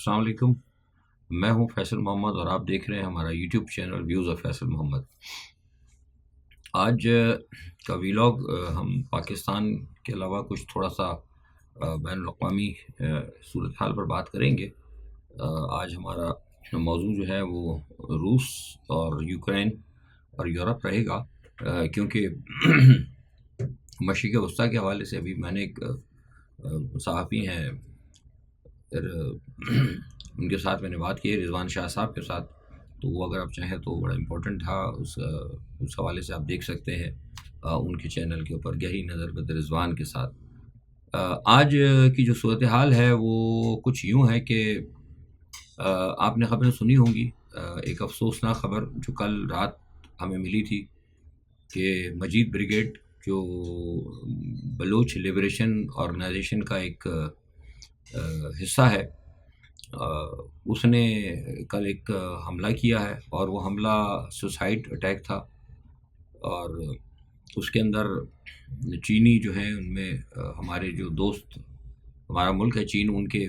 السلام علیکم، میں ہوں فیصل محمد اور آپ دیکھ رہے ہیں ہمارا YouTube channel views of Faisal Muhammad. آج کا ویلاگ ہم پاکستان کے علاوہ کچھ تھوڑا سا بین الاقوامی صورتحال پر بات کریں گے۔ آج ہمارا موضوع جو ہے وہ روس اور یوکرین اور یورپ رہے گا، کیونکہ مشرق وسطیٰ کے حوالے سے ابھی میں نے ایک صحافی ہیں ان کے ساتھ میں نے بات کی ہے، رضوان شاہ صاحب کے ساتھ، تو وہ اگر آپ چاہیں تو بڑا امپورٹنٹ تھا، اس حوالے سے آپ دیکھ سکتے ہیں ان کے چینل کے اوپر گہری نظر بد رضوان کے ساتھ۔ آج کی جو صورتحال ہے وہ کچھ یوں ہے کہ آپ نے خبریں سنی ہوں گی، ایک افسوسناک خبر جو کل رات ہمیں ملی تھی کہ مجید بریگیڈ جو بلوچ لبریشن آرگنائزیشن کا ایک حصہ ہے، اس نے کل ایک حملہ کیا ہے، اور وہ حملہ سوسائڈ اٹیک تھا، اور اس کے اندر چینی جو ہیں ان میں ہمارے جو دوست، ہمارا ملک ہے چین، ان کے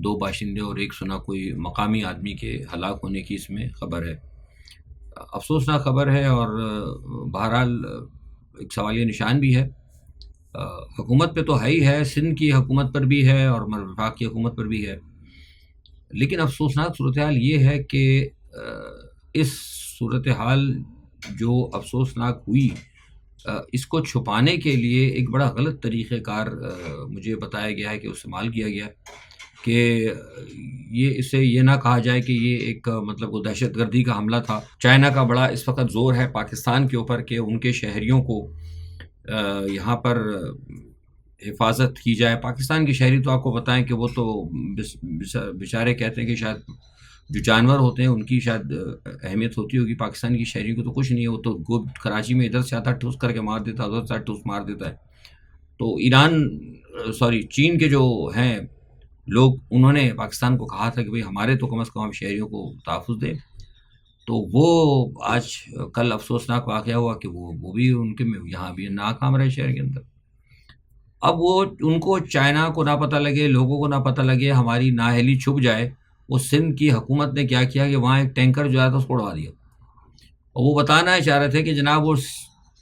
2 باشندے اور ایک سنا کوئی مقامی آدمی کے ہلاک ہونے کی اس میں خبر ہے۔ افسوسناک خبر ہے، اور بہرحال ایک سوالیہ نشان بھی ہے۔ حکومت پہ تو ہے ہی ہے، سندھ کی حکومت پر بھی ہے اور وفاق کی حکومت پر بھی ہے، لیکن افسوسناک صورتحال یہ ہے کہ اس صورتحال جو افسوسناک ہوئی، اس کو چھپانے کے لیے ایک بڑا غلط طریقہ کار مجھے بتایا گیا ہے کہ استعمال کیا گیا کہ اسے یہ نہ کہا جائے کہ یہ ایک مطلب وہ دہشت گردی کا حملہ تھا۔ چائنا کا بڑا اس وقت زور ہے پاکستان کے اوپر کہ ان کے شہریوں کو یہاں پر حفاظت کی جائے۔ پاکستان کے شہری تو آپ کو بتائیں کہ وہ تو بیچارے کہتے ہیں کہ شاید جو جانور ہوتے ہیں ان کی شاید اہمیت ہوتی ہوگی، پاکستان کی شہری کو تو کچھ نہیں ہے، وہ تو کراچی میں ادھر سے آتا ٹھوس کر کے مار دیتا ہے، ادھر سے ٹھوس مار دیتا ہے۔ تو چین کے جو ہیں لوگ، انہوں نے پاکستان کو کہا تھا کہ بھئی ہمارے تو کم از کم ہم شہریوں کو تحفظ دیں، تو وہ آج کل افسوسناک واقعہ ہوا کہ وہ بھی ان کے یہاں بھی ناکام رہے شہر کے اندر۔ اب وہ ان کو چائنا کو نہ پتہ لگے، لوگوں کو نہ پتہ لگے، ہماری نااہلی چھپ جائے، وہ سندھ کی حکومت نے کیا کیا کہ وہاں ایک ٹینکر جو آیا تھا اس کو اڑوا دیا، اور وہ بتانا چاہ رہے تھے کہ جناب وہ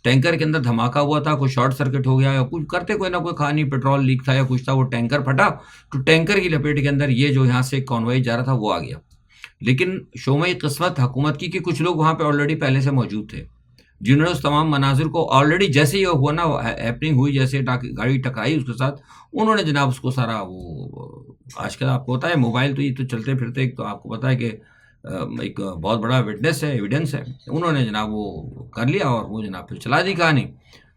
ٹینکر کے اندر دھماکہ ہوا تھا، کوئی شارٹ سرکٹ ہو گیا یا کچھ کرتے کوئی نہ کوئی کہانی، پیٹرول لیک تھا یا کچھ تھا، وہ ٹینکر پھٹا تو ٹینکر کی لپیٹ کے اندر یہ جو یہاں سے کانوئی جا رہا تھا وہ آ گیا۔ لیکن شومِ قسمت حکومت کی کہ کچھ لوگ وہاں پہ آلریڈی پہلے سے موجود تھے، جنہوں نے اس تمام مناظر کو آلریڈی جیسے یہ ہوا نا، ہیپننگ ہوئی، جیسے گاڑی ٹکرائی اس کے ساتھ، انہوں نے جناب اس کو سارا وہ آج کل آپ کو پتہ ہے موبائل تو یہ تو چلتے پھرتے ایک تو آپ کو پتہ ہے کہ ایک بہت بڑا وٹنس ہے، ایویڈنس ہے، انہوں نے جناب وہ کر لیا اور وہ جناب پھر چلا دی کہانی۔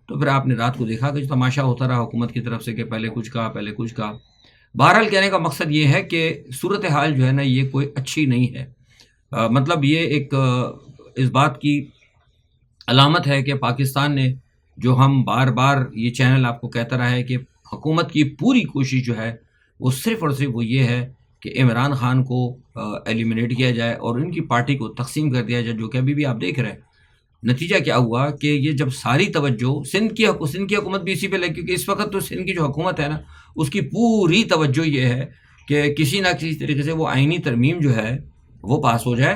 تو پھر آپ نے رات کو دیکھا کہ جو تماشا ہوتا رہا حکومت کی طرف سے کہ پہلے کچھ کہا۔ بہرحال کہنے کا مقصد یہ ہے کہ صورتحال جو ہے نا یہ کوئی اچھی نہیں ہے، مطلب یہ ایک اس بات کی علامت ہے کہ پاکستان نے، جو ہم بار بار یہ چینل آپ کو کہتا رہا ہے کہ حکومت کی پوری کوشش جو ہے وہ صرف اور صرف وہ یہ ہے کہ عمران خان کو ایلیمنیٹ کیا جائے اور ان کی پارٹی کو تقسیم کر دیا جائے، جو کہ ابھی بھی آپ دیکھ رہے ہیں۔ نتیجہ کیا ہوا کہ یہ جب ساری توجہ سندھ کی حکومت بھی اسی پہ لگی، کیونکہ اس وقت تو سندھ کی جو حکومت ہے نا اس کی پوری توجہ یہ ہے کہ کسی نہ کسی طریقے سے وہ آئینی ترمیم جو ہے وہ پاس ہو جائے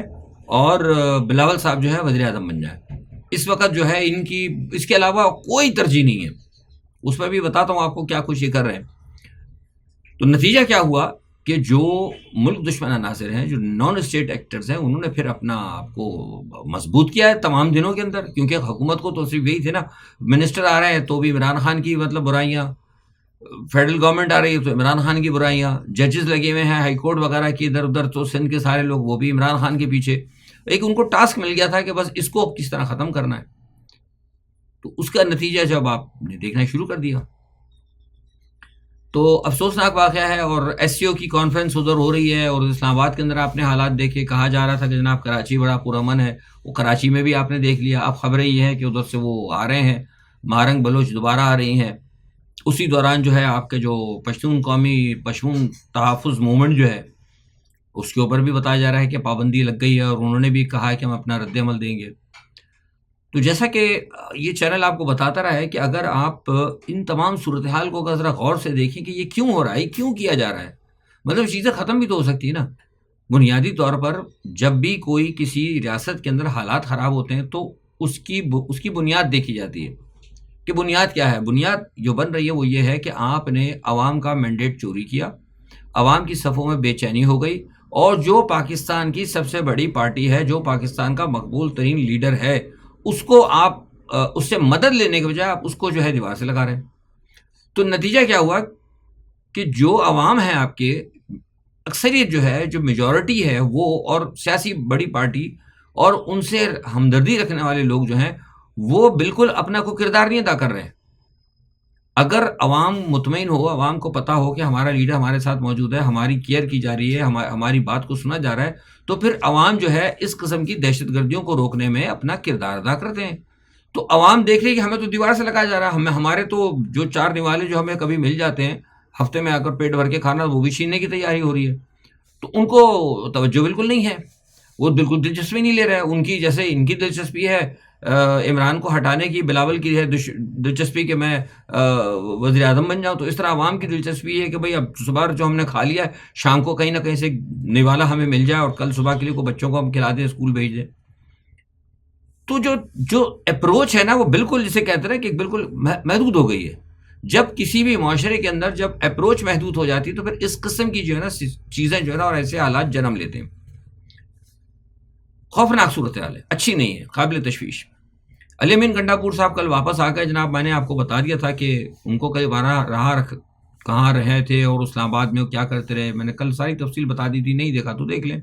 اور بلاول صاحب جو ہے وزیر اعظم بن جائے۔ اس وقت جو ہے ان کی اس کے علاوہ کوئی ترجیح نہیں ہے، اس میں بھی بتاتا ہوں آپ کو کیا کچھ یہ کر رہے ہیں۔ تو نتیجہ کیا ہوا کہ جو ملک دشمن عناصر ہیں، جو نان اسٹیٹ ایکٹرز ہیں، انہوں نے پھر اپنا آپ کو مضبوط کیا ہے تمام دنوں کے اندر، کیونکہ حکومت کو تو صرف یہی تھے نا، منسٹر آ رہے ہیں تو بھی عمران خان کی مطلب برائیاں، فیڈرل گورنمنٹ آ رہی ہے تو عمران خان کی برائیاں، ججز لگے ہوئے ہیں ہائی کورٹ وغیرہ کی ادھر ادھر، تو سندھ کے سارے لوگ وہ بھی عمران خان کے پیچھے۔ ایک ان کو ٹاسک مل گیا تھا کہ بس اس کو کس طرح ختم کرنا ہے، تو اس کا نتیجہ جب آپ نے دیکھنا شروع کر دیا تو افسوسناک واقعہ ہے۔ اور ایس سی او کی کانفرنس ادھر ہو رہی ہے، اور اسلام آباد کے اندر آپ نے حالات دیکھے، کہا جا رہا تھا کہ جناب کراچی بڑا پرامن ہے، وہ کراچی میں بھی آپ نے دیکھ لیا۔ اب خبریں یہ ہیں کہ ادھر سے وہ آ رہے ہیں، مہارنگ بلوچ دوبارہ آ رہی ہیں۔ اسی دوران جو ہے آپ کے جو پشتون تحفظ موومنٹ جو ہے اس کے اوپر بھی بتایا جا رہا ہے کہ پابندی لگ گئی ہے، اور انہوں نے بھی کہا ہے کہ ہم اپنا رد عمل دیں گے۔ تو جیسا کہ یہ چینل آپ کو بتاتا رہا ہے کہ اگر آپ ان تمام صورتحال کو ذرا غور سے دیکھیں کہ یہ کیوں ہو رہا ہے، کیوں کیا جا رہا ہے، مطلب چیزیں ختم بھی تو ہو سکتی ہے نا. بنیادی طور پر جب بھی کوئی کسی ریاست کے اندر حالات خراب ہوتے ہیں تو اس کی بنیاد دیکھی جاتی ہے کہ بنیاد کیا ہے. بنیاد جو بن رہی ہے وہ یہ ہے کہ آپ نے عوام کا مینڈیٹ چوری کیا، عوام کی صفوں میں بے چینی ہو گئی، اور جو پاکستان کی سب سے بڑی پارٹی ہے، جو پاکستان کا مقبول ترین لیڈر ہے، اس کو آپ اس سے مدد لینے کے بجائے آپ اس کو جو ہے دیوار سے لگا رہے ہیں. تو نتیجہ کیا ہوا کہ جو عوام ہے آپ کے، اکثریت جو ہے، جو میجورٹی ہے وہ، اور سیاسی بڑی پارٹی اور ان سے ہمدردی رکھنے والے لوگ جو ہیں، وہ بالکل اپنا کوئی کردار نہیں ادا کر رہے ہیں. اگر عوام مطمئن ہو، عوام کو پتا ہو کہ ہمارا لیڈر ہمارے ساتھ موجود ہے، ہماری کیئر کی جا رہی ہے، ہماری بات کو سنا جا رہا ہے، تو پھر عوام جو ہے اس قسم کی دہشت گردیوں کو روکنے میں اپنا کردار ادا کرتے ہیں. تو عوام دیکھ رہی ہے کہ ہمیں تو دیوار سے لگایا جا رہا ہے، ہمارے تو جو چار نوالے جو ہمیں کبھی مل جاتے ہیں ہفتے میں آ کر پیٹ بھر کے کھانا، وہ بھی چھیننے کی تیاری ہو رہی ہے. تو ان کو توجہ بالکل نہیں ہے، وہ بالکل دلچسپی نہیں لے رہے. ان کی جیسے ان کی دلچسپی ہے عمران کو ہٹانے کی، بلاول کی ہے دلچسپی کہ میں وزیر اعظم بن جاؤں، تو اس طرح عوام کی دلچسپی ہے کہ بھئی اب صبح جو ہم نے کھا لیا ہے، شام کو کہیں نہ کہیں سے نوالا ہمیں مل جائے اور کل صبح کے لیے کوئی بچوں کو ہم کھلا دیں، اسکول بھیج دیں. تو جو اپروچ ہے نا، وہ بالکل جسے کہتے ہیں کہ بالکل محدود ہو گئی ہے. جب کسی بھی معاشرے کے اندر جب اپروچ محدود ہو جاتی ہے تو پھر اس قسم کی جو ہے نا چیزیں جو ہے نا اور ایسے حالات جنم لیتے ہیں. خوفناک صورتحال ہے، اچھی نہیں ہے، قابل تشویش. علی امین گنڈاپور صاحب کل واپس آ گئے جناب. میں نے آپ کو بتا دیا تھا کہ ان کو کئی بار کہاں رہے تھے اور اسلام آباد میں وہ کیا کرتے رہے. میں نے کل ساری تفصیل بتا دی تھی، نہیں دیکھا تو دیکھ لیں.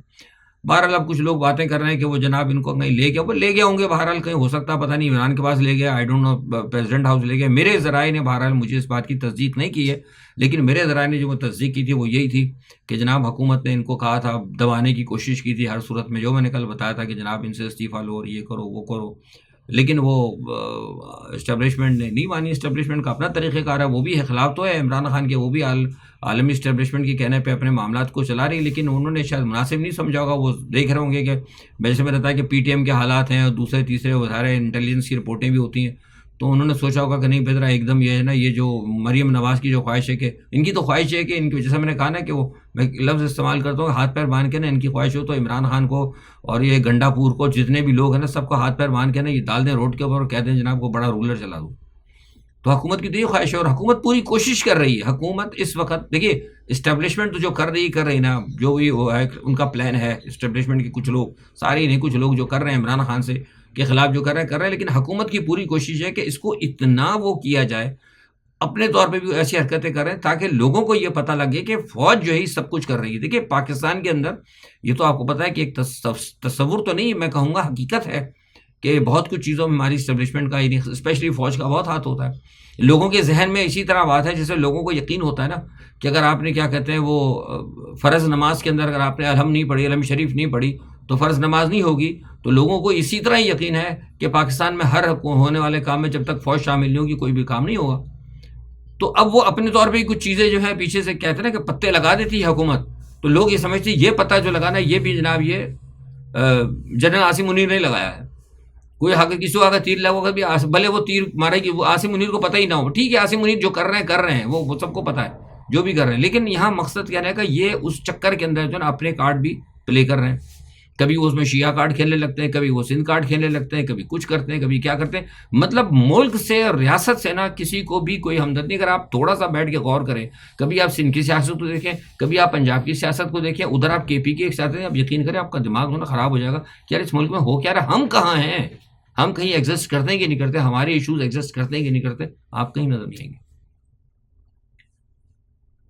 بہرحال اب کچھ لوگ باتیں کر رہے ہیں کہ وہ جناب ان کو کہیں لے گیا، وہ لے گیا ہوں گے، بہرحال کہیں ہو سکتا ہے، پتہ نہیں عمران کے پاس لے گیا، I don't know, president house لے گیا. میرے ذرائع نے بہرحال مجھے اس بات کی تصدیق نہیں کی ہے، لیکن میرے ذرائع نے جو تصدیق کی تھی وہ یہی تھی کہ جناب حکومت نے ان کو کہا تھا، دبانے کی کوشش کی تھی ہر صورت میں، جو میں نے کل بتایا تھا کہ جناب ان سے استعفیٰ لو اور یہ کرو وہ کرو. لیکن وہ اسٹیبلشمنٹ نے نہیں مانی. اسٹیبلشمنٹ کا اپنا طریقہ کار ہے، وہ بھی خلاف تو ہے عمران خان کے، وہ بھی عالمی اسٹیبلشمنٹ کے کہنے پہ اپنے معاملات کو چلا رہی ہے، لیکن انہوں نے شاید مناسب نہیں سمجھا ہوگا. وہ دیکھ رہے ہوں گے کہ جیسے میں بتایا کہ پی ٹی ایم کے حالات ہیں اور دوسرے تیسرے وزارے انٹیلیجنس کی رپورٹیں بھی ہوتی ہیں، تو انہوں نے سوچا ہوگا کہ نہیں بہتر ایک دم یہ ہے نا، یہ جو مریم نواز کی جو خواہش ہے کہ ان کی تو خواہش ہے کہ ان کی، جیسے میں نے کہا نا کہ وہ میں لفظ استعمال کرتا ہوں، ہاتھ پیر باندھ کے نا ان کی خواہش ہو تو عمران خان کو اور یہ گنڈا پور کو جتنے بھی لوگ ہیں نا سب کو ہاتھ پیر باندھ کے نا یہ ڈال دیں روڈ کے اوپر اور کہہ دیں جناب کو بڑا رولر چلا دو. تو حکومت کی تو یہ خواہش ہے اور حکومت پوری کوشش کر رہی ہے. حکومت اس وقت دیکھیے اسٹیبلشمنٹ تو جو کر رہی نا، جو بھی وہ ہے ان کا پلان ہے، اسٹیبلشمنٹ کے کچھ لوگ، سارے نہیں، کچھ لوگ جو کر رہے ہیں عمران خان سے کے خلاف جو کر رہے ہیں، لیکن حکومت کی پوری کوشش ہے کہ اس کو اتنا وہ کیا جائے، اپنے طور پہ بھی ایسی حرکتیں کر رہے ہیں تاکہ لوگوں کو یہ پتہ لگے کہ فوج جو ہے سب کچھ کر رہی ہے. دیکھیے پاکستان کے اندر یہ تو آپ کو پتہ ہے کہ ایک تصور تو نہیں، میں کہوں گا حقیقت ہے کہ بہت کچھ چیزوں میں ہماری اسٹیبلشمنٹ کا، اسپیشلی فوج کا بہت ہاتھ ہوتا ہے. لوگوں کے ذہن میں اسی طرح بات ہے جیسے لوگوں کو یقین ہوتا ہے نا کہ اگر آپ نے کیا کہتے ہیں وہ فرض نماز کے اندر اگر آپ نے الحم نہیں پڑھی، الحم شریف نہیں پڑھی تو فرض نماز نہیں ہوگی. تو لوگوں کو اسی طرح ہی یقین ہے کہ پاکستان میں ہر ہونے والے کام میں جب تک فوج شامل نہیں ہوگی کوئی بھی کام نہیں ہوگا. تو اب وہ اپنے طور پہ کچھ چیزیں جو ہے پیچھے سے کہتے ہیں نا کہ پتے لگا دیتی ہے حکومت، تو لوگ یہ سمجھتے ہیں یہ پتہ جو لگانا ہے یہ بھی جناب یہ جنرل عاصم منیر نے لگایا ہے. کوئی کسی کو اگر تیر لگا بھی بھلے وہ تیر مارے گی، وہ عاصم منیر کو پتہ ہی نہ ہو، ٹھیک ہے عاصم منیر جو کر رہے ہیں وہ سب کو پتہ ہے جو بھی کر رہے ہیں. لیکن یہاں مقصد کہنے کا یہ اس چکر کے اندر جو نا اپنے کارڈ بھی پلے کر رہے ہیں. کبھی وہ اس میں شیعہ کارڈ کھیلنے لگتے ہیں، کبھی وہ سندھ کارڈ کھیلنے لگتے ہیں، کبھی کچھ کرتے ہیں، کبھی کیا کرتے ہیں. مطلب ملک سے اور ریاست سے نا کسی کو بھی کوئی ہمدرد نہیں. اگر آپ تھوڑا سا بیٹھ کے غور کریں، کبھی آپ سندھ کی سیاست کو دیکھیں، کبھی آپ پنجاب کی سیاست کو دیکھیں، ادھر آپ کے پی کی سیاست، آپ یقین کریں آپ کا دماغ جو نا خراب ہو جائے گا کہ یار اس ملک میں ہو کیا رہا، ہم کہاں ہیں، ہم کہیں ایگزسٹ کرتے ہیں کہ نہیں کرتے، ہمارے ایشوز ایگزسٹ کرتے ہیں کہ نہیں کرتے، آپ کہیں نظر نہیں آئیں گے.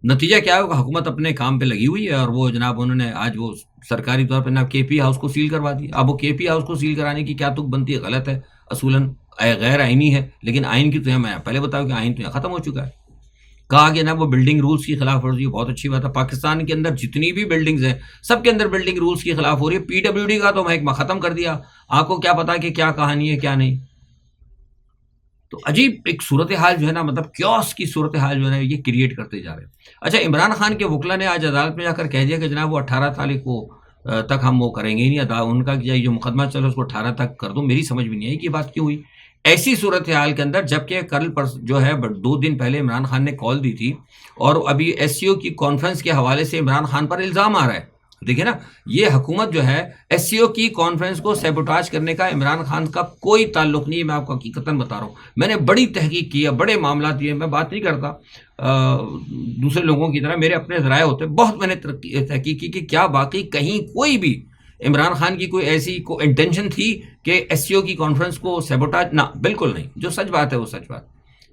نتیجہ کیا ہوگا، حکومت اپنے کام پہ لگی ہوئی ہے اور وہ جناب انہوں نے آج وہ سرکاری طور پہ کے پی ہاؤس کو سیل کروا دی. اب وہ کے پی ہاؤس کو سیل کرانے کی کیا تک بنتی ہے، غلط ہے، اصولاً غیر آئینی ہے. لیکن آئین کی تو میں پہلے بتاؤں کہ آئین تو ختم ہو چکا ہے. کہا کہ نا وہ بلڈنگ رولز کی خلاف ورزی، بہت اچھی بات ہے. پاکستان کے اندر جتنی بھی بلڈنگز ہیں سب کے اندر بلڈنگ رولز کی خلاف ہو رہی ہے. پی ڈبلیو ڈی کا تو محکمہ ختم کر دیا، آپ کو کیا پتا کہ کیا کہانی ہے کیا نہیں. تو عجیب ایک صورتحال جو ہے نا، مطلب کیوس کی صورتحال جو ہے نا یہ کریٹ کرتے جا رہے ہیں. اچھا عمران خان کے وکلا نے آج عدالت میں جا کر کہہ دیا کہ جناب وہ 18 تاریخ کو تک ہم وہ کریں گے ہی نہیں، ان کا جو مقدمہ چل رہا ہے اس کو 18 تک کر دو. میری سمجھ بھی نہیں آئی کہ یہ بات کیوں ہوئی. ایسی صورتحال کے اندر جبکہ کل جو ہے 2 دن پہلے عمران خان نے کال دی تھی اور ابھی ایس سی او کی کانفرنس کے حوالے سے عمران خان پر الزام آ رہا ہے. دیکھیں نا, یہ حکومت جو ہے ایس سی او کی کانفرنس کو سیبوٹاج کرنے کا عمران خان کا کوئی تعلق نہیں ہے. میں آپ کو حقیقتاً بتا رہا ہوں, میں نے بڑی تحقیق کی ہے, بڑے معاملات دیے, میں بات نہیں کرتا دوسرے لوگوں کی طرح, میرے اپنے ذرائع ہوتے, بہت میں نے تحقیق کی کہ کیا واقعی کہیں کوئی بھی عمران خان کی کوئی ایسی انٹینشن تھی کہ ایس سی او کی کانفرنس کو سیبوٹاج. نہ, بالکل نہیں. جو سچ بات ہے وہ سچ بات.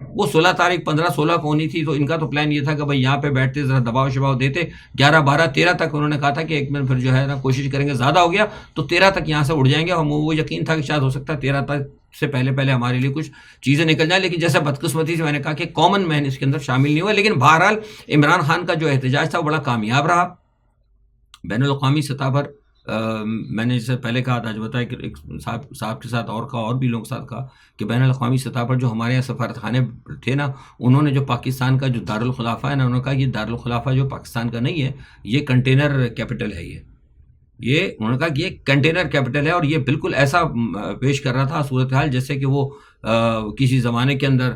وہ 16 تاریخ 15-16 کو ہونی تھی, تو ان کا تو پلان یہ تھا کہ بھائی یہاں پہ بیٹھتے, ذرا دباؤ شباؤ دیتے. 11-12-13 تک انہوں نے کہا تھا کہ ایک منٹ پھر جو ہے نا کوشش کریں گے, زیادہ ہو گیا تو 13 تک یہاں سے اڑ جائیں گے. ہم وہ یقین تھا کہ شاید ہو سکتا ہے 13 تک سے پہلے ہمارے لیے کچھ چیزیں نکل جائیں, لیکن جیسے بدقسمتی سے میں نے کہا کہ کامن مین اس کے اندر شامل نہیں ہوا. لیکن بہرحال عمران خان کا جو احتجاج تھا وہ بڑا کامیاب رہا بین الاقوامی سطح پر. میں نے جیسے پہلے کہا تھا, جو بتایا کہ ایک صاحب کے ساتھ اور بھی لوگوں کے ساتھ کہا کہ بین الاقوامی سطح پر جو ہمارے یہاں سفارت خانے تھے نا, انہوں نے جو پاکستان کا جو دارالخلافہ ہے نا, انہوں نے کہا یہ دارالخلافہ جو پاکستان کا نہیں ہے, یہ کنٹینر کیپٹل ہے. یہ انہوں نے کہا کہ یہ کنٹینر کیپٹل ہے, اور یہ بالکل ایسا پیش کر رہا تھا صورتحال جیسے کہ وہ کسی زمانے کے اندر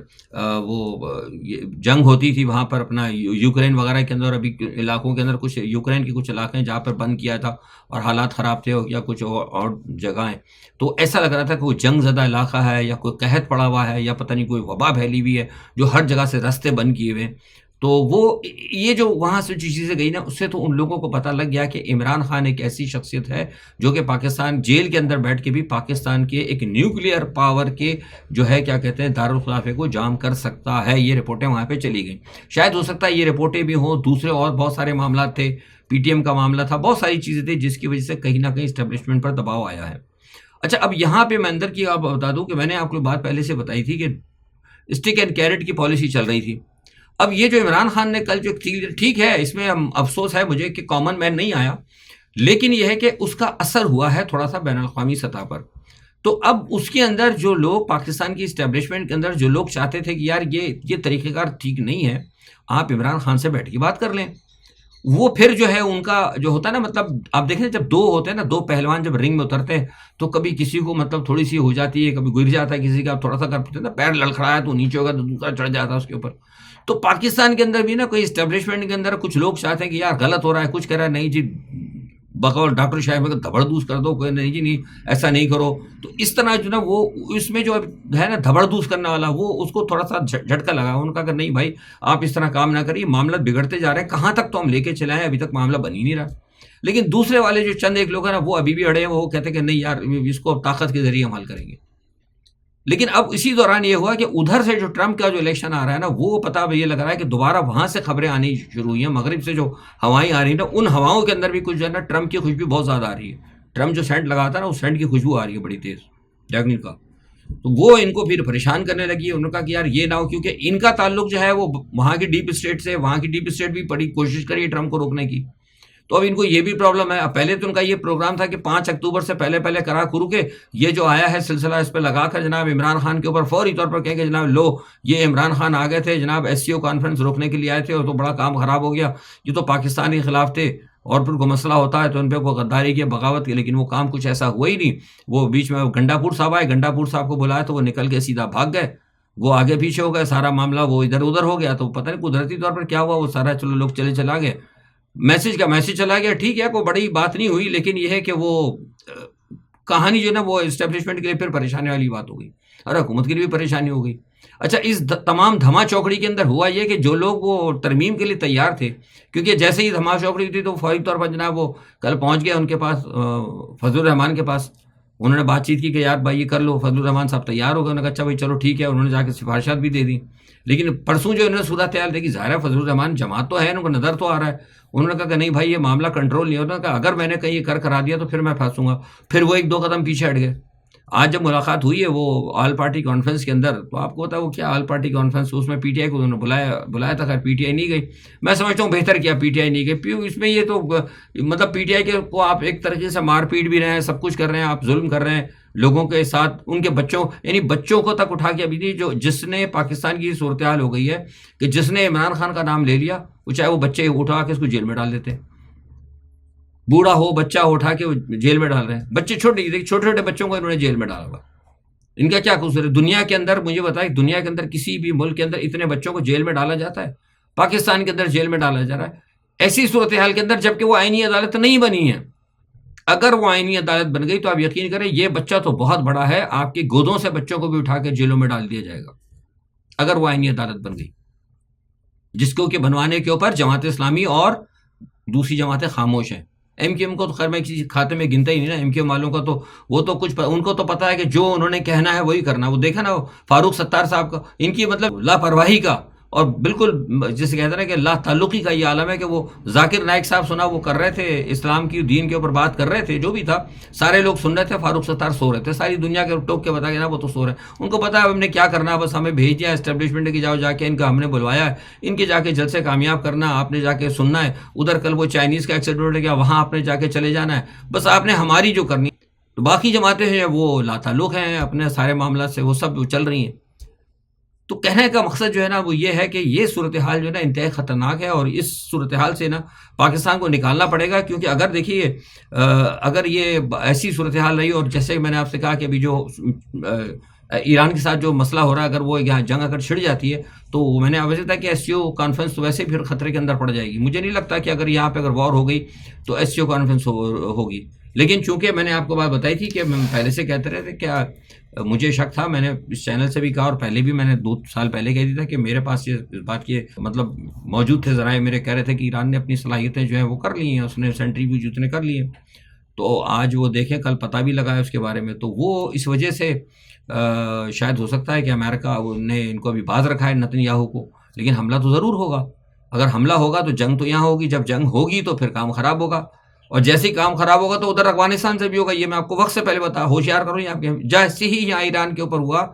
وہ جنگ ہوتی تھی وہاں پر اپنا یوکرین وغیرہ کے اندر. ابھی علاقوں کے اندر کچھ یوکرین کے کچھ علاقے ہیں جہاں پر بند کیا تھا اور حالات خراب تھے, یا کچھ اور جگہیں, تو ایسا لگ رہا تھا کہ وہ جنگ زدہ علاقہ ہے, یا کوئی قحط پڑا ہوا ہے, یا پتہ نہیں کوئی وبا پھیلی ہوئی ہے جو ہر جگہ سے راستے بند کیے ہوئے. تو وہ یہ جو وہاں سے چیزیں گئی نا, اس سے تو ان لوگوں کو پتہ لگ گیا کہ عمران خان ایک ایسی شخصیت ہے جو کہ پاکستان جیل کے اندر بیٹھ کے بھی پاکستان کے ایک نیوکلیئر پاور کے جو ہے کیا کہتے ہیں دارالخلافے کو جام کر سکتا ہے. یہ رپورٹیں وہاں پہ چلی گئیں. شاید ہو سکتا ہے یہ رپورٹیں بھی ہوں, دوسرے اور بہت سارے معاملات تھے, پی ٹی ایم کا معاملہ تھا, بہت ساری چیزیں تھیں جس کی وجہ سے کہیں نہ کہیں اسٹیبلشمنٹ پر دباؤ آیا ہے. اچھا, اب یہاں پہ میں اندر کی آپ بتا دوں کہ میں نے آپ کو بات پہلے سے بتائی تھی کہ اسٹک اینڈ کیرٹ کی پالیسی چل رہی تھی. اب یہ جو عمران خان نے کل جو ٹھیک ہے, اس میں افسوس ہے مجھے کہ کامن مین نہیں آیا, لیکن یہ ہے کہ اس کا اثر ہوا ہے تھوڑا سا بین الاقوامی سطح پر. تو اب اس کے اندر جو لوگ پاکستان کی اسٹیبلشمنٹ کے اندر جو لوگ چاہتے تھے کہ یار یہ طریقہ کار ٹھیک نہیں ہے, آپ عمران خان سے بیٹھ کے بات کر لیں, وہ پھر جو ہے ان کا جو ہوتا ہے نا, مطلب آپ دیکھیں جب دو ہوتے ہیں نا, دو پہلوان جب رنگ میں اترتے ہیں تو کبھی کسی کو مطلب تھوڑی سی ہو جاتی ہے, کبھی گر جاتا ہے کسی کا, تھوڑا سا کرتے نا پیر لڑکھڑایا تو نیچے ہوگا تو دوسرا چڑھ جاتا ہے اس کے اوپر. تو پاکستان کے اندر بھی نا کوئی اسٹیبلشمنٹ کے اندر کچھ لوگ چاہتے ہیں کہ یار غلط ہو رہا ہے, کچھ کہہ رہا ہے نہیں جی بقول ڈاکٹر صاحب میں دھبڑ دوس کر دو, کوئی نہیں جی نہیں ایسا نہیں کرو. تو اس طرح جو نا وہ اس میں جو ہے نا دھبڑ دوس کرنے والا, وہ اس کو تھوڑا سا جھٹکا لگا. انہوں نے کہا کہ نہیں بھائی آپ اس طرح کام نہ کریے, معاملہ بگڑتے جا رہے ہیں, کہاں تک تو ہم لے کے چلے ہیں, ابھی تک معاملہ بن ہی نہیں رہا. لیکن دوسرے والے جو چند ایک لوگ ہیں نا, وہ ابھی بھی اڑے ہیں, وہ کہتے ہیں کہ نہیں یار اس کو طاقت کے ذریعے ہم حل کریں گے. لیکن اب اسی دوران یہ ہوا کہ ادھر سے جو ٹرمپ کا جو الیکشن آ رہا ہے نا, وہ پتہ یہ لگ رہا ہے کہ دوبارہ وہاں سے خبریں آنی شروع ہوئی ہیں, مغرب سے جو ہوائیں آ رہی ہیں نا, ان ہواؤں کے اندر بھی کچھ جو ہے نا ٹرمپ کی خوشبو بہت زیادہ آ رہی ہے. ٹرمپ جو سینٹ لگاتا ہے نا, اس سینٹ کی خوشبو آ رہی ہے بڑی تیز جیگنل کا. تو وہ ان کو پھر پریشان کرنے لگی. انہوں نے کہا کہ یار یہ نہ ہو, کیونکہ ان کا تعلق جو ہے وہ وہاں کی ڈیپ اسٹیٹ سے, وہاں کی ڈیپ اسٹیٹ بھی بڑی کوشش کری ہے ٹرمپ کو روکنے کی. تو اب ان کو یہ بھی پرابلم ہے. اب پہلے تو ان کا یہ پروگرام تھا کہ 5 اکتوبر سے پہلے کرا کرو کے یہ جو آیا ہے سلسلہ, اس پہ لگا کر جناب عمران خان کے اوپر فوری طور پر کہیں کہ جناب لو یہ عمران خان آ گئے تھے جناب, ایس سی او کانفرنس روکنے کے لیے آئے تھے, اور تو بڑا کام خراب ہو گیا, یہ تو پاکستان کے خلاف تھے, اور پھر کوئی مسئلہ ہوتا ہے تو ان پہ کوئی غداری کی, بغاوت کی. لیکن وہ کام کچھ ایسا ہوا ہی نہیں. وہ بیچ میں گنڈا پور صاحب آئے, گنڈا پور صاحب کو بلایا تو وہ نکل کے سیدھا بھاگ گئے, وہ آگے پیچھے ہو گئے, سارا معاملہ وہ ادھر ادھر ہو گیا. تو پتہ نہیں قدرتی طور پر کیا ہوا, وہ سارا چلو لوگ چلا گئے, میسج چلا گیا, ٹھیک ہے, کوئی بڑی بات نہیں ہوئی. لیکن یہ ہے کہ وہ کہانی جو ہے نا وہ اسٹیبلشمنٹ کے لیے پھر پریشانی والی بات ہو گئی, اور حکومت کے لیے بھی پریشانی ہو گئی. اچھا, اس تمام دھما چوکڑی کے اندر ہوا یہ کہ جو لوگ وہ ترمیم کے لیے تیار تھے, کیونکہ جیسے ہی دھما چوکڑی تھی تو فوری طور پر جناب وہ کل پہنچ گیا ان کے پاس, فضل الرحمان کے پاس. انہوں نے بات چیت کی کہ یار بھائی یہ کر لو. فضل الرحمان صاحب تیار ہو گئے, انہوں نے کہا اچھا بھائی چلو ٹھیک ہے. انہوں نے جا کے سفارشات بھی دے دی. لیکن پرسوں جو انہوں نے صورت حال دیکھی, ظاہر ہے فضل الرحمان جماعت تو ہے, ان کو نظر تو آ رہا ہے. انہوں نے کہا کہ نہیں بھائی یہ معاملہ کنٹرول نہیں ہوتا, کہ اگر میں نے کہیں یہ کرا دیا تو پھر میں پھنسوں گا. پھر وہ 1-2 قدم پیچھے ہٹ گئے. آج جب ملاقات ہوئی ہے وہ آل پارٹی کانفرنس کے اندر, تو آپ کو پتا ہے وہ کیا آل پارٹی کانفرنس, اس میں پی ٹی آئی کو انہوں نے بلایا تھا. خیر پی ٹی آئی نہیں گئی. میں سمجھتا ہوں بہتر کیا پی ٹی آئی نہیں گئی. اس میں یہ تو مطلب پی ٹی آئی کے کو آپ ایک طریقے سے مار پیٹ بھی رہے ہیں, سب کچھ کر رہے ہیں, آپ ظلم کر رہے ہیں لوگوں کے ساتھ, ان کے بچوں یعنی بچوں کو تک اٹھا کے ابھی نہیں, جو جس نے پاکستان کی صورتحال ہو گئی ہے کہ جس نے عمران خان کا نام لے لیا, وہ چاہے وہ بچے اٹھا کے اس کو جیل میں ڈال دیتے, بوڑھا ہو بچہ ہو اٹھا کے جیل میں ڈال رہے ہیں. بچے چھوٹے چھوٹے بچوں کو انہوں نے جیل میں ڈالا ہوا. ان کا کیا قصور ہے؟ دنیا کے اندر مجھے بتائیں، دنیا کے اندر کسی بھی ملک کے اندر اتنے بچوں کو جیل میں ڈالا جاتا ہے؟ پاکستان کے اندر جیل میں ڈالا جا رہا ہے ایسی صورتحال کے اندر، جبکہ وہ آئینی عدالت نہیں بنی ہے۔ اگر وہ آئینی عدالت بن گئی تو آپ یقین کریں یہ بچہ تو بہت بڑا ہے، آپ کی گودوں سے بچوں کو بھی اٹھا کے جیلوں میں ڈال دیا جائے گا اگر وہ آئینی عدالت بن گئی، جس کو کہ بنوانے کے اوپر جماعت اسلامی اور دوسری جماعتیں خاموش ہیں۔ ایم کیو ایم کو تو خیر میں کسی کھاتے میں گنتا ہی نہیں نا، ایم کیو ایم والوں کا تو وہ تو کچھ ان کو تو پتا ہے کہ جو انہوں نے کہنا ہے وہی کرنا۔ وہ دیکھا نا فاروق ستار صاحب کا، ان کی مطلب لاپرواہی کا اور بالکل جسے کہتے ہیں نا کہ لا تعلقی کا یہ عالم ہے کہ وہ ذاکر نائک صاحب سنا وہ کر رہے تھے اسلام کی دین کے اوپر بات کر رہے تھے، جو بھی تھا سارے لوگ سن رہے تھے، فاروق ستار سو رہے تھے، ساری دنیا کے ٹوک کے بتا گیا نا وہ تو سو رہے ہیں، ان کو پتا ہے ہم نے کیا کرنا ہے، بس ہمیں بھیج دیا اسٹیبلشمنٹ کی، جاؤ جا کے ان کا ہم نے بلوایا ہے، ان کے جا کے جلسے کامیاب کرنا، آپ نے جا کے سننا ہے، ادھر کل وہ چائنیز کا ایکسیڈنٹ ہو گیا وہاں آپ نے جا کے چلے جانا ہے، بس آپ نے ہماری جو کرنی ہے۔ تو باقی جماعتیں ہیں وہ لا تعلق ہیں اپنے سارے معاملات سے، وہ سب چل رہی ہیں۔ تو کہنے کا مقصد جو ہے نا وہ یہ ہے کہ یہ صورتحال جو ہے نا انتہائی خطرناک ہے، اور اس صورتحال سے نا پاکستان کو نکالنا پڑے گا، کیونکہ اگر دیکھیے اگر یہ ایسی صورتحال رہی، اور جیسے میں نے آپ سے کہا کہ ابھی جو ایران کے ساتھ جو مسئلہ ہو رہا ہے، اگر وہ یہاں جنگ اگر چھڑ جاتی ہے تو میں نے ویسے تھا کہ ایس سی او کانفرنس تو ویسے پھر خطرے کے اندر پڑ جائے گی۔ مجھے نہیں لگتا کہ اگر یہاں پہ اگر وار ہو گئی تو ایس سی او کانفرنس ہوگی، لیکن چونکہ میں نے آپ کو بات بتائی تھی کہ میں پہلے سے کہتے رہے تھے، کیا مجھے شک تھا، میں نے اس چینل سے بھی کہا اور پہلے بھی میں نے 2 سال پہلے کہہ دیا تھا کہ میرے پاس یہ اس بات کے مطلب موجود تھے ذرائع، میرے کہہ رہے تھے کہ ایران نے اپنی صلاحیتیں جو ہیں وہ کر لی ہیں، اس نے سینٹریفیوج اتنے کر لیے، تو آج وہ دیکھیں کل پتہ بھی لگا ہے اس کے بارے میں، تو وہ اس وجہ سے شاید ہو سکتا ہے کہ امریکہ نے ان کو ابھی باز رکھا ہے نتن یاہو کو، لیکن حملہ تو ضرور ہوگا۔ اگر حملہ ہوگا تو جنگ تو یہاں ہوگی، جب جنگ ہوگی تو پھر کام خراب ہوگا، اور جیسے ہی کام خراب ہوگا تو ادھر افغانستان سے بھی ہوگا۔ یہ میں آپ کو وقت سے پہلے بتا ہوشیار کروں، یہ آپ کے جیسے ہی یہاں ایران کے اوپر ہوا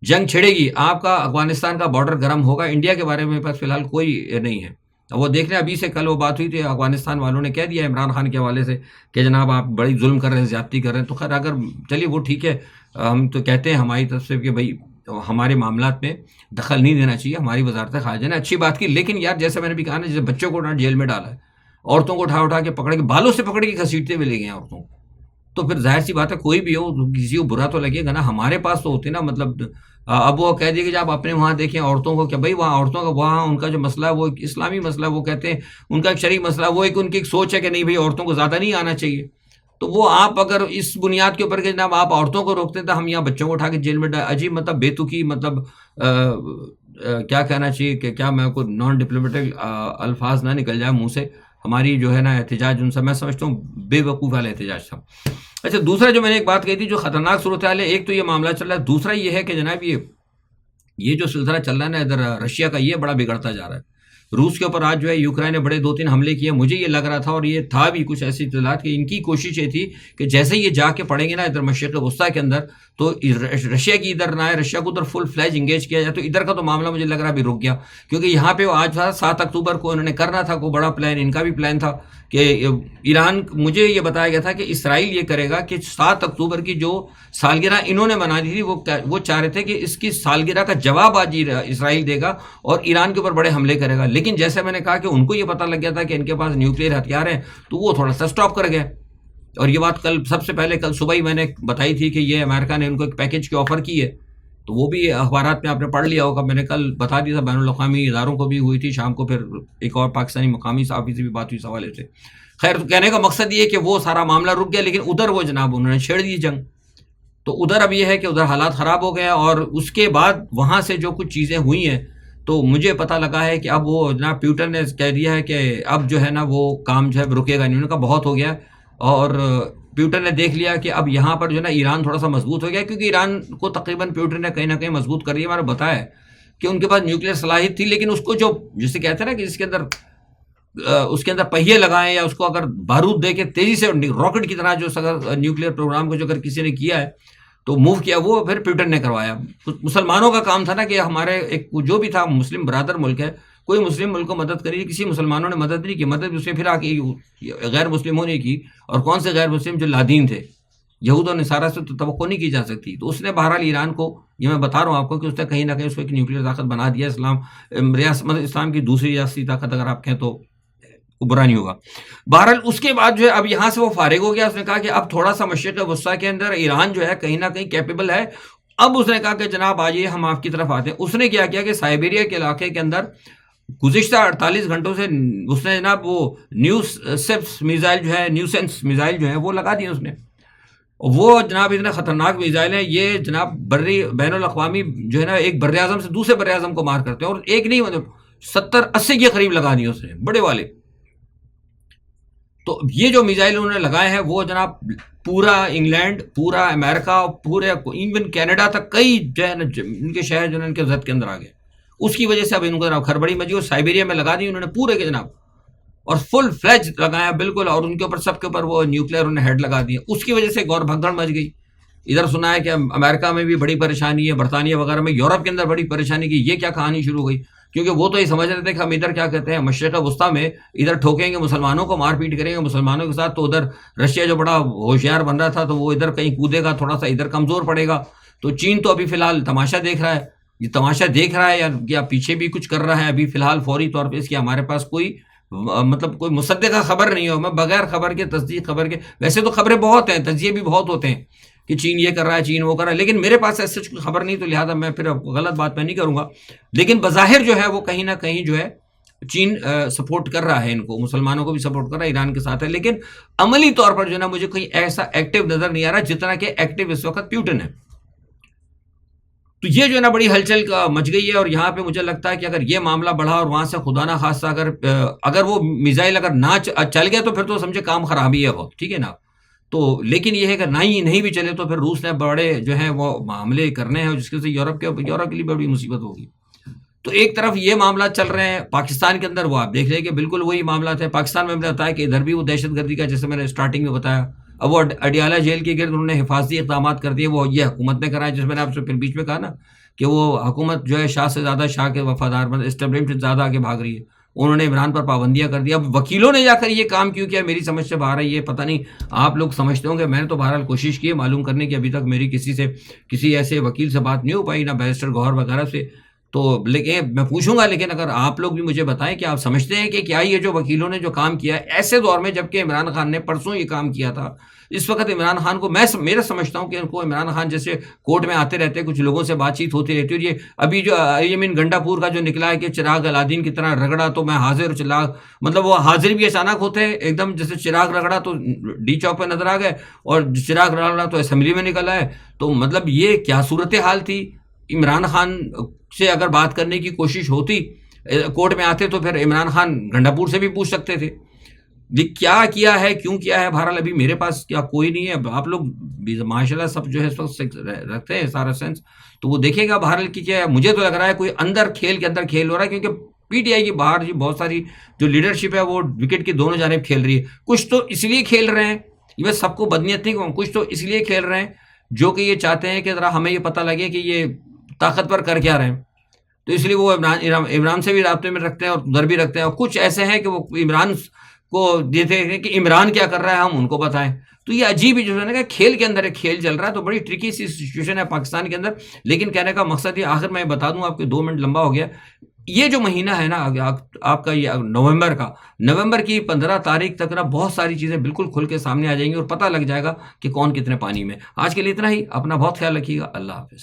جنگ چھڑے گی، آپ کا افغانستان کا بارڈر گرم ہوگا۔ انڈیا کے بارے میں پاس فی الحال کوئی نہیں ہے، وہ دیکھ لیں، ابھی سے کل وہ بات ہوئی تھی، افغانستان والوں نے کہہ دیا عمران خان کے حوالے سے کہ جناب آپ بڑی ظلم کر رہے ہیں، زیادتی کر رہے ہیں، تو خیر اگر چلیے وہ ٹھیک ہے، ہم تو کہتے ہیں ہماری طرف سے کہ بھائی ہمارے معاملات میں دخل نہیں دینا چاہیے، ہماری وزارت خارجہ نے اچھی بات کی، لیکن یار جیسے میں نے بھی کہا نا، جیسے بچوں کو جیل میں ڈالا ہے، عورتوں کو اٹھا کے پکڑ کے بالوں سے پکڑ کے گھسیٹتے ہوئے لے گئے ہیں عورتوں کو، تو پھر ظاہر سی بات ہے کوئی بھی ہو کسی کو برا تو لگے گا نا۔ ہمارے پاس تو ہوتے نا مطلب اب وہ کہہ دے کہ جب آپ اپنے وہاں دیکھیں عورتوں کو، کہ بھائی وہاں عورتوں کا وہاں ان کا جو مسئلہ ہے وہ ایک اسلامی مسئلہ ہے، وہ کہتے ہیں ان کا ایک شرعی مسئلہ، وہ ایک ان کی ایک سوچ ہے کہ نہیں بھائی عورتوں کو زیادہ نہیں آنا چاہیے، تو وہ آپ اگر اس بنیاد کے اوپر کہ جناب آپ عورتوں کو روکتے ہیں تو ہم یہاں بچوں کو اٹھا کے جیل میں عجیب مطلب بے تکی مطلب کیا کہنا چاہیے کہ کیا میں کوئی نان ڈپلومیٹک الفاظ نہ نکل جائے منہ سے، ہماری جو ہے نا احتجاج ان سے میں سمجھتا ہوں بے وقوف والا احتجاج تھا۔ اچھا دوسرا جو میں نے ایک بات کہی تھی جو خطرناک صورتحال ہے، ایک تو یہ معاملہ چل رہا ہے، دوسرا یہ ہے کہ جناب یہ جو سلسلہ چل رہا ہے نا ادھر رشیا کا، یہ بڑا بگڑتا جا رہا ہے۔ روس کے اوپر آج جو ہے یوکرین نے بڑے 2-3 حملے کیے، مجھے یہ لگ رہا تھا اور یہ تھا بھی کچھ ایسی اطلاعات کہ ان کی کوشش یہ تھی کہ جیسے یہ جا کے پڑیں گے نا ادھر مشرق وسطیٰ کے اندر تو رشیا کی ادھر نہ ہے، رشیا کو ادھر فل فلیج انگیج کیا جائے، تو ادھر کا تو معاملہ مجھے لگ رہا ہے بھی رک گیا، کیونکہ یہاں پہ آج 7 اکتوبر کو انہوں نے کرنا تھا کوئی بڑا پلان، ان کا بھی پلان تھا کہ ایران، مجھے یہ بتایا گیا تھا کہ اسرائیل یہ کرے گا کہ 7 اکتوبر کی جو سالگرہ انہوں نے منا دی تھی وہ چاہ رہے تھے کہ اس کی سالگرہ کا جواب آج اسرائیل دے گا اور ایران کے اوپر بڑے حملے کرے گا، لیکن جیسے میں نے کہا کہ ان کو یہ پتہ لگ گیا تھا کہ ان کے پاس نیوکلیئر ہتھیار ہیں، تو وہ تھوڑا سا سٹاپ کر گئے، اور یہ بات کل سب سے پہلے کل صبح ہی میں نے بتائی تھی کہ یہ امریکہ نے ان کو ایک پیکیج کی آفر کی ہے، تو وہ بھی اخبارات میں آپ نے پڑھ لیا ہوگا، میں نے کل بتا دیا تھا، بین الاقوامی اداروں کو بھی ہوئی تھی، شام کو پھر ایک اور پاکستانی مقامی صحافی سے بھی بات ہوئی اس حوالے سے۔ خیر تو کہنے کا مقصد یہ کہ وہ سارا معاملہ رک گیا، لیکن ادھر وہ جناب انہوں نے چھیڑ دی جنگ، تو ادھر اب یہ ہے کہ ادھر حالات خراب ہو گئے، اور اس کے بعد وہاں سے جو کچھ چیزیں ہوئی ہیں تو مجھے پتہ لگا ہے کہ اب وہ جناب پیوٹن نے کہہ دیا ہے کہ اب جو ہے نا وہ کام جو ہے رکے گا نہیں، انہوں نے کہا بہت ہو گیا، اور پیوٹن نے دیکھ لیا کہ اب یہاں پر جو ہے نا ایران تھوڑا سا مضبوط ہو گیا، کیونکہ ایران کو تقریباً پیوٹن نے کہیں نہ کہیں مضبوط کر دیا، ہمارا بتایا ہے کہ ان کے پاس نیوکلیئر صلاحیت تھی، لیکن اس کو جو جسے کہتے ہیں نا کہ جس کے اندر پہیے لگائیں یا اس کو اگر بارود دے کے تیزی سے راکٹ کی طرح جو نیوکلیئر پروگرام کو جو اگر کسی نے کیا ہے تو موو کیا، وہ پھر پیوٹن نے کروایا۔ مسلمانوں کا کام تھا نا کہ ہمارے ایک جو بھی تھا مسلم برادر ملک ہے، کوئی مسلم ملک کو مدد کری، کسی مسلمانوں نے مدد نہیں کی، مدد اس نے پھر آ کے غیر مسلموں نے کی، اور کون سے غیر مسلم جو لادین تھے، یہود و نصارہ سے تو توقع نہیں کی جا سکتی، تو اس نے بہرحال ایران کو، یہ میں بتا رہا ہوں آپ کو کہ اس نے کہیں نہ کہیں اس کو ایک نیوکلیئر طاقت بنا دیا، اسلام کی دوسری ریاستی طاقت اگر آپ کہیں تو برا نہیں ہوگا۔ بہرحال اس کے بعد جو ہے اب یہاں سے وہ فارغ ہو گیا، اس نے کہا کہ اب تھوڑا سا مشرق وسطیٰ کے اندر ایران جو ہے کہیں نہ کہیں کیپیبل ہے اب اس نے کہا کہ جناب آئیے ہم آپ کی طرف آتے ہیں. اس نے کیا کیا کہ سائبیریا کے علاقے کے اندر گزشتہ 48 گھنٹوں سے اس نے جناب وہ نیوسیپس میزائل جو ہے، نیوسینس میزائل جو ہے وہ لگا دیے اس نے. وہ جناب اتنے خطرناک میزائل ہیں، یہ جناب بین الاقوامی جو ہے نا ایک بر اعظم سے دوسرے بر اعظم کو مار کرتے ہیں، اور ایک نہیں مطلب 70-80 کے قریب لگا دیے اس نے، بڑے والے. تو یہ جو میزائل انہوں نے لگائے ہیں وہ جناب پورا انگلینڈ، پورا امریکہ، پورے ایون کینیڈا تک کئی جو ہے نا ان کے شہر جو ہے ان کے زد کے اندر آ گئے. اس کی وجہ سے اب ان کو جناب کھڑبڑی مچی، اور سائبیریا میں لگا دی انہوں نے پورے کے جناب، اور فل فلیج لگایا بالکل، اور ان کے اوپر سب کے اوپر وہ نیوکلیر انہوں نے ہیڈ لگا دیے. اس کی وجہ سے ایک اور بھگدڑ مچ گئی. ادھر سنا ہے کہ امریکہ میں بھی بڑی پریشانی ہے، برطانیہ وغیرہ میں، یورپ کے اندر بڑی پریشانی کی. یہ کیا کہانی شروع ہو گئی؟ کیونکہ وہ تو یہ سمجھ رہے تھے کہ ہم ادھر کیا کہتے ہیں مشرق وسطیٰ میں ادھر ٹھوکیں گے مسلمانوں کو، مار پیٹ کریں گے مسلمانوں کے ساتھ، تو ادھر رشیا جو بڑا ہوشیار بن رہا تھا تو وہ ادھر کہیں کودے گا، تھوڑا سا ادھر کمزور پڑے گا. تو چین تو ابھی فی الحال تماشا دیکھ رہا ہے. یہ تماشا دیکھ رہا ہے یا پیچھے بھی کچھ کر رہا ہے ابھی فی الحال فوری طور پہ اس کی ہمارے پاس کوئی مطلب کوئی مصدقہ خبر نہیں ہو. میں بغیر خبر کے، تصدیق خبر کے، ویسے تو خبریں بہت ہیں، تجزیے بھی بہت ہوتے ہیں کہ چین یہ کر رہا ہے، چین وہ کر رہا ہے، لیکن میرے پاس ایسے کوئی خبر نہیں، تو لہٰذا میں پھر غلط بات میں نہیں کروں گا. لیکن بظاہر جو ہے وہ کہیں نہ کہیں جو ہے چین سپورٹ کر رہا ہے، ان کو مسلمانوں کو بھی سپورٹ کر رہا ہے، ایران کے ساتھ ہے، لیکن عملی طور پر جو ہے نا مجھے کوئی ایسا ایکٹیو نظر نہیں آ رہا جتنا کہ ایکٹیو اس وقت پیوٹن ہے. تو یہ جو ہے نا بڑی ہلچل کا مچ گئی ہے. اور یہاں پہ مجھے لگتا ہے کہ اگر یہ معاملہ بڑھا اور وہاں سے خدا نہ خواستہ اگر وہ میزائل اگر نہ چل گیا تو پھر تو سمجھے کام خراب ہی ہے بہت، ٹھیک ہے نا. تو لیکن یہ ہے کہ نہیں بھی چلے تو پھر روس نے بڑے جو ہیں وہ معاملے کرنے ہیں، جس کے سے یورپ کے لیے بڑی مصیبت ہوگی. تو ایک طرف یہ معاملات چل رہے ہیں پاکستان کے اندر، وہ آپ دیکھ رہے ہیں کہ بالکل وہی معاملات ہیں. پاکستان میں ہم نے بتایا کہ ادھر بھی وہ دہشت گردی کا، جیسے میں نے اسٹارٹنگ میں بتایا، اب وہ اڈیالہ جیل کے گرد انہوں نے حفاظتی اقدامات کر دیے، وہ یہ حکومت نے کرائے، جس میں نے آپ سے پھر بیچ میں کہا نا کہ وہ حکومت جو ہے شاہ سے زیادہ شاہ کے وفادار بند اسٹیبلشمنٹ زیادہ آگے بھاگ رہی ہے. انہوں نے عمران پر پابندیاں کر دی. اب وکیلوں نے جا کر یہ کام کیوں کیا میری سمجھ سے باہر ہے. یہ پتہ نہیں آپ لوگ سمجھتے ہوں گے، میں نے تو بہرحال کوشش کی ہے معلوم کرنے کی، ابھی تک میری کسی ایسے وکیل سے بات نہیں ہو پائی، نہ بیرسٹر گوہر وغیرہ سے. تو لیکن میں پوچھوں گا، لیکن اگر آپ لوگ بھی مجھے بتائیں کہ آپ سمجھتے ہیں کہ کیا یہ جو وکیلوں نے جو کام کیا ہے ایسے دور میں، جبکہ عمران خان نے پرسوں یہ کام کیا تھا، اس وقت عمران خان کو میرا سمجھتا ہوں کہ ان کو عمران خان جیسے کورٹ میں آتے رہتے، کچھ لوگوں سے بات چیت ہوتی رہتی ہے. اور یہ ابھی جو یمین گنڈا پور کا جو نکلا ہے کہ چراغ الادین کی طرح رگڑا تو میں حاضر، چراغ مطلب وہ حاضر بھی اچانک ہوتے ہیں ایک دم، جیسے چراغ رگڑا تو ڈی چوک پہ نظر آ گئے، اور چراغ رگڑا تو اسمبلی میں نکل آئے. تو مطلب یہ کیا صورتحال تھی. عمران خان سے اگر بات کرنے کی کوشش ہوتی، کورٹ میں آتے، تو پھر عمران خان گنڈا پور سے بھی پوچھ سکتے تھے. کیا کیا ہے، کیوں کیا ہے، بہرحال ابھی میرے پاس کیا کوئی نہیں ہے. آپ لوگ ماشاء اللہ سب جو ہے اس وقت رکھتے ہیں سارا سینس، تو وہ دیکھے گا بہرحال کی کیا ہے. مجھے تو لگ رہا ہے کوئی اندر کھیل کے اندر کھیل ہو رہا ہے، کیونکہ پی ٹی آئی کی باہر جی بہت ساری جو لیڈرشپ ہے وہ وکٹ کی دونوں جانب کھیل رہی ہے. کچھ تو اس لیے کھیل رہے ہیں، یہ سب کو بدنیت نہیں کہوں، کچھ تو اس لیے کھیل رہے ہیں جو کہ یہ چاہتے ہیں کہ ذرا ہمیں یہ پتہ لگے کہ یہ طاقتور کر کیا رہے ہیں. تو اس لیے وہ عمران سے بھی رابطے میں رکھتے ہیں اور ادھر بھی رکھتے ہیں. اور کچھ ایسے ہیں کہ وہ عمران کو دیتے ہیں کہ عمران کیا کر رہا ہے ہم ان کو بتائیں. تو یہ عجیب ہی جو ہے نا کہ کھیل کے اندر ایک کھیل چل رہا ہے. تو بڑی ٹرکی سی سچویشن ہے پاکستان کے اندر. لیکن کہنے کا مقصد یہ آخر میں بتا دوں آپ کے 2 منٹ لمبا ہو گیا. یہ جو مہینہ ہے نا آپ کا یہ نومبر کی 15 تاریخ تک نا بہت ساری چیزیں بالکل کھل کے سامنے آ جائیں گی اور پتہ لگ جائے گا کہ کون کتنے پانی میں. آج کے لیے اتنا ہی. اپنا بہت خیال رکھیے گا. اللہ حافظ.